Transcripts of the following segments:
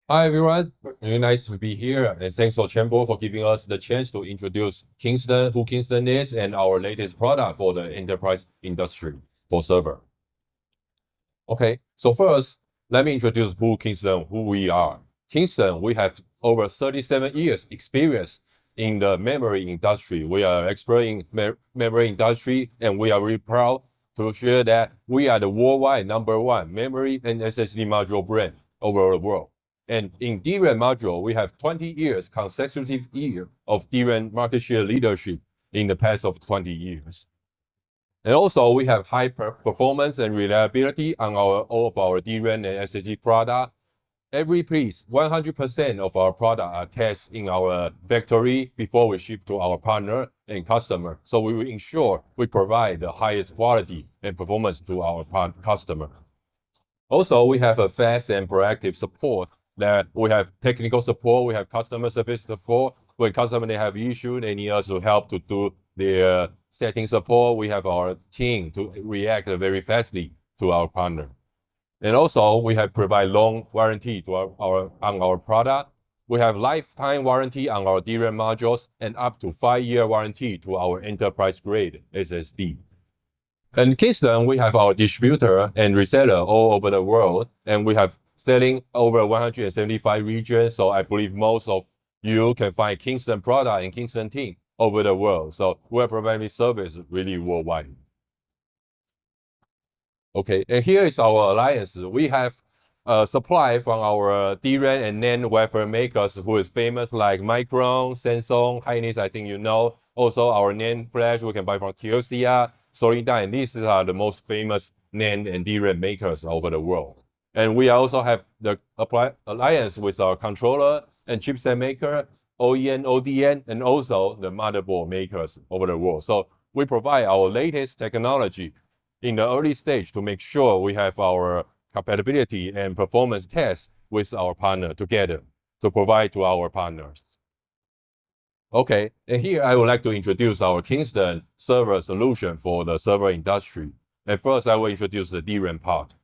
Hi everyone, very nice to be here, and thanks for Chamber for giving us the chance to introduce Kingston, who Kingston is, and our latest product for the enterprise industry for server. Okay, so first, let me introduce who we are. Kingston, we have over 37 years experience in the memory industry. We are expert in memory industry, and we are very proud to share that we are the worldwide #1 memory and SSD module brand over the world. And in DRAM module, we have 20 years consecutive year of DRAM market share leadership in the past of 20 years. And also, we have high performance and reliability on all of our DRAM and SSD product. Every piece, 100% of our product are tested in our factory before we ship to our partner and customer. So we will ensure we provide the highest quality and performance to our customer. Also, we have a fast and proactive support that we have technical support, we have customer service support. When customer they have issue, they need us to help to do their setting support. We have our team to react very fastly to our partner. And also, we have provide long warranty to on our product. We have lifetime warranty on our DRAM modules and up to 5-year warranty to our enterprise grade SSD. And Kingston, we have our distributor and reseller all over the world, and we have selling over 175 regions. So I believe most of you can find Kingston product and Kingston team over the world. So we're providing service really worldwide. Okay, and here is our alliance. We have supply from our DRAM and NAND wafer makers who is famous like Micron, Samsung, Hynix, I think you know. Also our NAND flash we can buy from TLCR, Solidar, and these are the most famous NAND and DRAM makers over the world. And we also have the alliance with our controller and chipset maker, OEM, ODM, and also the motherboard makers over the world. So we provide our latest technology in the early stage to make sure we have our compatibility and performance tests with our partner together to provide to our partners. Okay, and here I would like to introduce our Kingston server solution for the server industry. And first, I will introduce the DRAM part.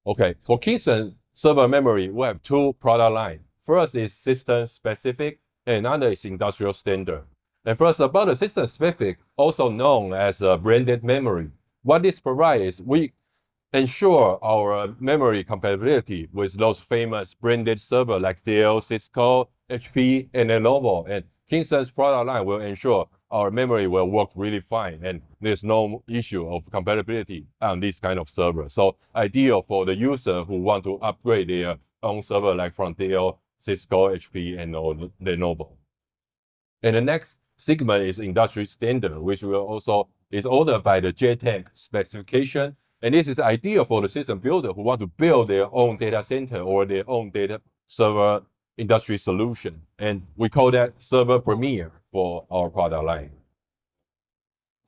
Okay, for Kingston server memory, we have two product lines. First is system specific, and another is industrial standard. And first, about the system specific, also known as branded memory. What this provides is we ensure our memory compatibility with those famous branded servers like Dell, Cisco, HP, and Lenovo. And Kingston's product line will ensure our memory will work really fine, and there's no issue of compatibility on this kind of server. So ideal for the user who want to upgrade their own server like from Dell, Cisco, HP, and Lenovo. And the next segment is industry standard, which will also is ordered by the JTAG specification. And this is ideal for the system builder who want to build their own data center or their own data server industry solution. And we call that Server Premier for our product line.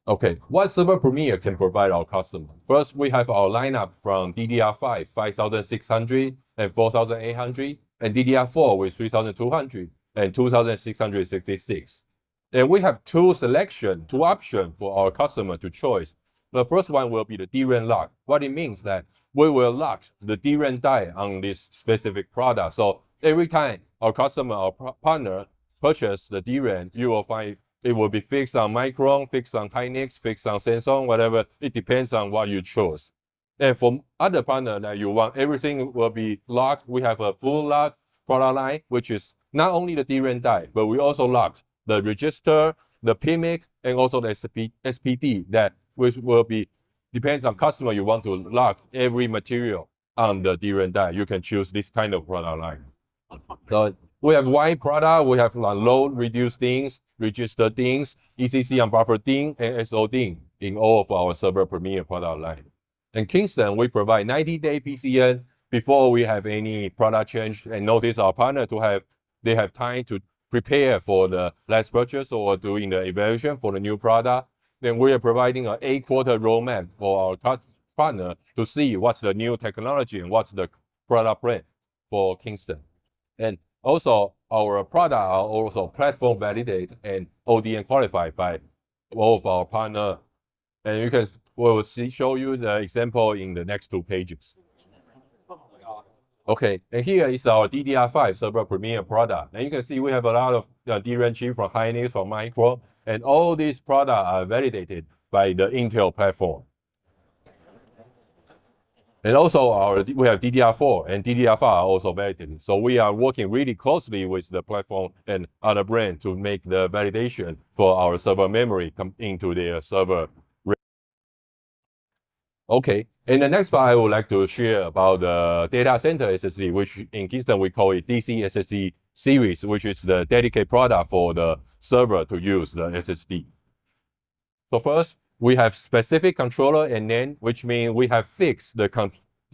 Okay, what Server Premier can provide our customer? First, we have our lineup from DDR5, 5600 and 4800, and DDR4 with 3200 and 2666. And we have two options for our customer to choose. The first one will be the DRAM lock. What it means that we will lock the DRAM die on this specific product. So every time our customer or partner purchase the DRAM, you will find it will be fixed on Micron, fixed on Hynix, fixed on Samsung, whatever. It depends on what you choose. And for other partner that you want, everything will be locked. We have a full lock product line, which is not only the DRAM die, but we also locked the register, the PMIC, and also the SPD that which will be depends on customer. You want to lock every material on the DRAM die. You can choose this kind of product line. So we have wide product. We have load reduced DINs, register DINs, ECC and buffer DIN, and SO DIN in all of our Server Premier product line. In Kingston, we provide 90-day PCN before we have any product change. And notice our partner they have time to prepare for the last purchase or doing the evaluation for the new product. Then we are providing an 8-quarter roadmap for our partner to see what's the new technology and what's the product plan for Kingston. And also, our product are also platform validated and ODM qualified by all of our partner. And we'll show you the example in the next 2 pages. Okay, and here is our DDR5 server premier product. And you can see we have a lot of DRAM chip from Hynix, from Micron, and all these products are validated by the Intel platform. And also we have DDR4 and DDR5 are also validated. So we are working really closely with the platform and other brand to make the validation for our server memory come into their server. Okay, in the next part, I would like to share about the data center SSD, which in Kingston we call it DC SSD series, which is the dedicated product for the server to use the SSD. So first, we have specific controller and NAND, which means we have fixed the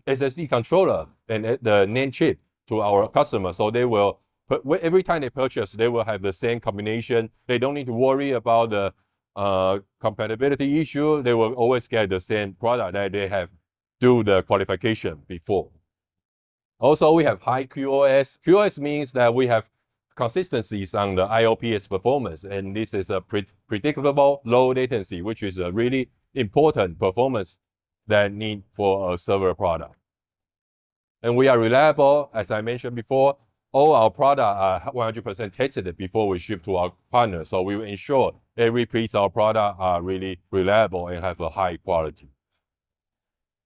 SSD controller and the NAND chip to our customers. So they will, every time they purchase, they will have the same combination. They don't need to worry about the compatibility issue. They will always get the same product that they have do the qualification before. Also, we have high QoS. QoS means that we have consistencies on the IOPS performance, and this is a predictable low latency, which is a really important performance that need for a server product. And we are reliable, as I mentioned before. All our products are 100% tested before we ship to our partners, so we will ensure every piece of our product are really reliable and have a high quality.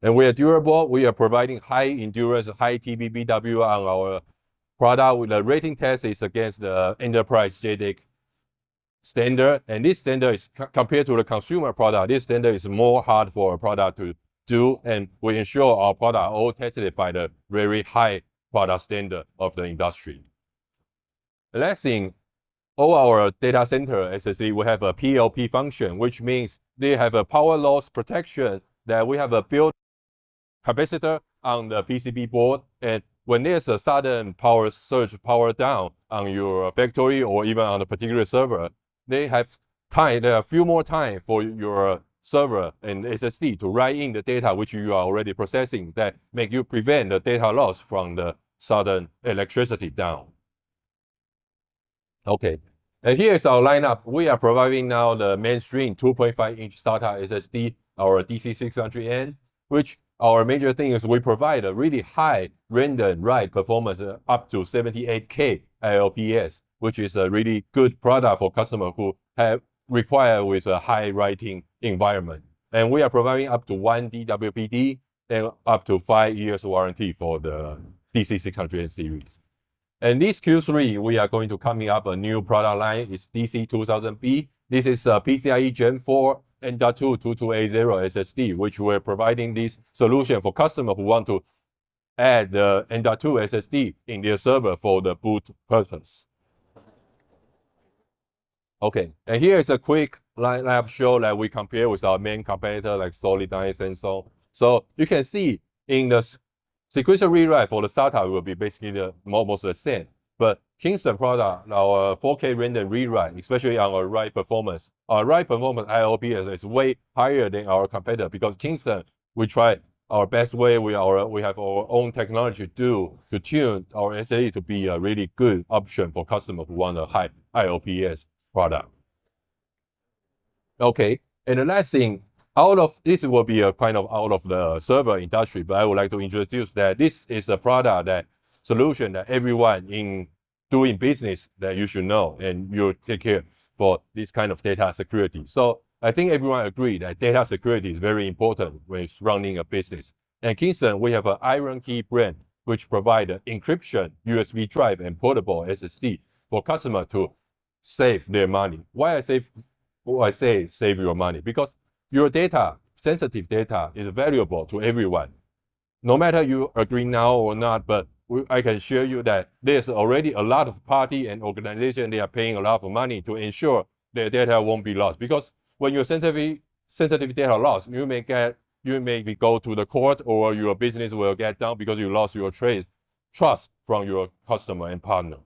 And we are durable. We are providing high endurance, high TBBW on our product. The rating test is against the enterprise JEDEC standard, and this standard is compared to the consumer product. This standard is more hard for a product to do, and we ensure our product are all tested by the very high product standard of the industry. The last thing, all our data center SSD will have a PLP function, which means they have a power loss protection that we have a built capacitor on the PCB board, and when there's a sudden power surge, power down on your factory or even on a particular server, they have time, there are a few more time for your server and SSD to write in the data which you are already processing that make you prevent the data loss from the sudden electricity down. Okay, and here is our lineup. We are providing now the mainstream 2.5-inch SATA SSD, our DC600N, which our major thing is we provide a really high random write performance up to 78K IOPS, which is a really good product for customers who have require with a high writing environment. And we are providing up to 1 DWPD and up to 5 years warranty for the DC600 series. And this Q3, we are going to coming up a new product line. It's DC2000B. This is a PCIe Gen 4 M.2 2280 SSD, which we're providing this solution for customers who want to add the M.2 SSD in their server for the boot purpose. Okay, and here is a quick lineup show that we compare with our main competitor like Solidigm, Samsung. So you can see in the sequential rewrite for the SATA will be basically almost the same. But Kingston product, our 4K random rewrite, especially on our write performance, our write performance IOPS is way higher than our competitor because Kingston, we try our best way. We have our own technology to tune our SSD to be a really good option for customers who want a high IOPS product. Okay, and the last thing, this will be a kind of out of the server industry, but I would like to introduce that this is a product that solution that everyone in doing business that you should know and you take care for this kind of data security. So I think everyone agree that data security is very important when it's running a business. And Kingston, we have an Iron Key brand which provide encryption, USB drive, and portable SSD for customers to save their money. Why I say save your money? Because your data, sensitive data, is valuable to everyone. No matter you agree now or not, but I can share you that there's already a lot of party and organization, they are paying a lot of money to ensure their data won't be lost. Because when your sensitive data lost, you may go to the court or your business will get down because you lost your trust from your customer and partner.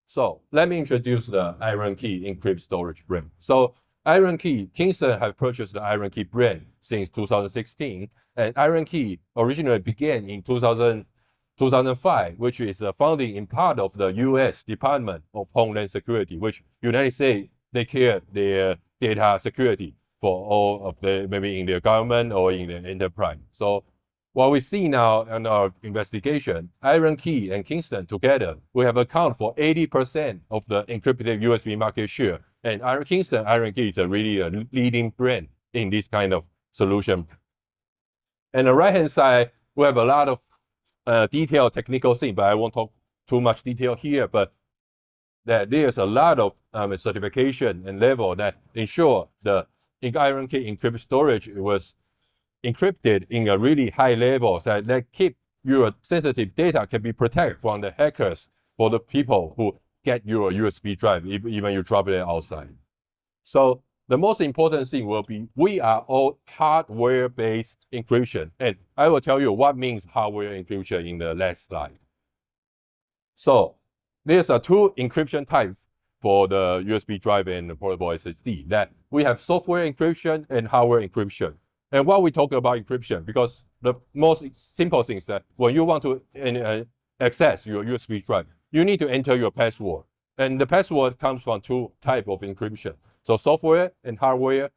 So let me introduce the Iron Key Encrypt Storage brand. So Iron Key, Kingston have purchased the Iron Key brand since 2016, and Iron Key originally began in 2005, which is founding in part of the U.S. Department of Homeland Security, which United States, they care their data security for all of the, maybe in their government or in their enterprise. So what we see now in our investigation, Iron Key and Kingston together, we have account for 80% of the encrypted USB market share. And Kingston Iron Key is really a leading brand in this kind of solution. And the right-hand side, we have a lot of detailed technical things, but I won't talk too much detail here. But that there's a lot of certification and level that ensure the Iron Key encrypted storage was encrypted in a really high level that keep your sensitive data can be protected from the hackers for the people who get your USB drive, even you drop it outside. So the most important thing will be we are all hardware-based encryption. And I will tell you what means hardware encryption in the last slide. So there's a two encryption types for the USB drive and portable SSD. That we have software encryption and hardware encryption. And why we talk about encryption? Because the most simple thing is that when you want to access your USB drive, you need to enter your password. And the password comes from two types of encryption. So software and hardware.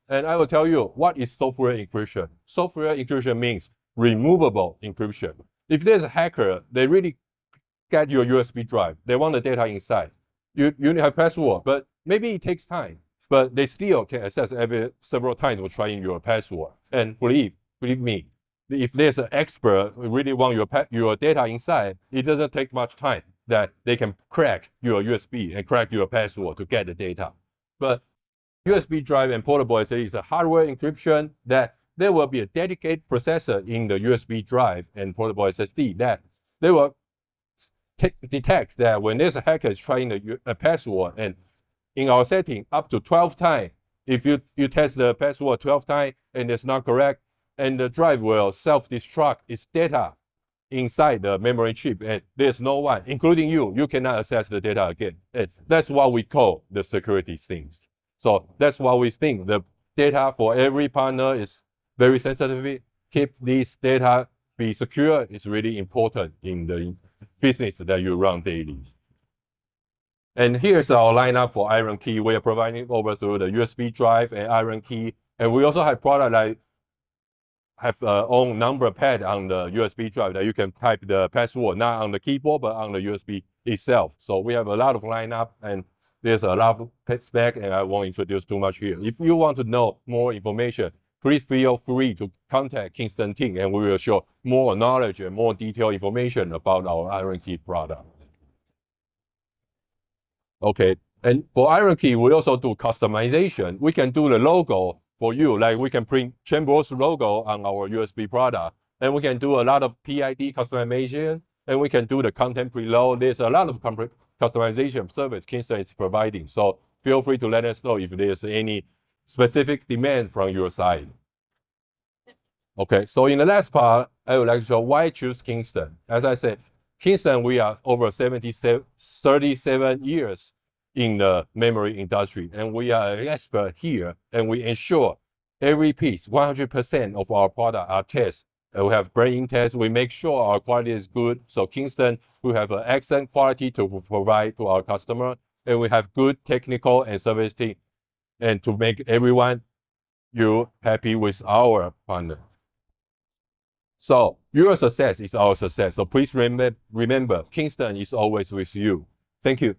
And I will tell you what is software encryption. Software encryption means removable encryption. If there's a hacker, they really get your USB drive. They want the data inside. You have password, but maybe it takes time. But they still can access several times for trying your password. And believe me, if there's an expert who really want your data inside, it doesn't take much time that they can crack your USB and crack your password to get the data. But USB drive and portable SSD is a hardware encryption that there will be a dedicated processor in the USB drive and portable SSD that they will detect that when there's a hacker is trying a password, and in our setting up to 12 times, if you test the password 12 times and it's not correct, and the drive will self-destruct its data inside the memory chip, and there's no one, including you cannot access the data again. That's what we call the security things. So that's why we think the data for every partner is very sensitive. Keep this data be secure is really important in the business that you run daily. And here's our lineup for Iron Key. We are providing over through the USB drive and Iron Key. And we also have product like have own number pad on the USB drive that you can type the password, not on the keyboard, but on the USB itself. So we have a lot of lineup, and there's a lot of spec, and I won't introduce too much here. If you want to know more information, please feel free to contact Kingston team, and we will show more knowledge and more detailed information about our Iron Key product. Okay, and for Iron Key, we also do customization. We can do the logo for you, like we can print Chamber's logo on our USB product, and we can do a lot of PID customization, and we can do the content preload. There's a lot of customization service Kingston is providing. So feel free to let us know if there's any specific demand from your side. Okay, so in the last part, I would like to show why choose Kingston. As I said, Kingston, we are over 37 years in the memory industry, and we are an expert here, and we ensure every piece, 100% of our product are tested. And we have brain tests. We make sure our quality is good. So Kingston, we have an excellent quality to provide to our customer, and we have good technical and service team, and to make everyone you happy with our partner. So your success is our success. So please remember, Kingston is always with you. Thank you.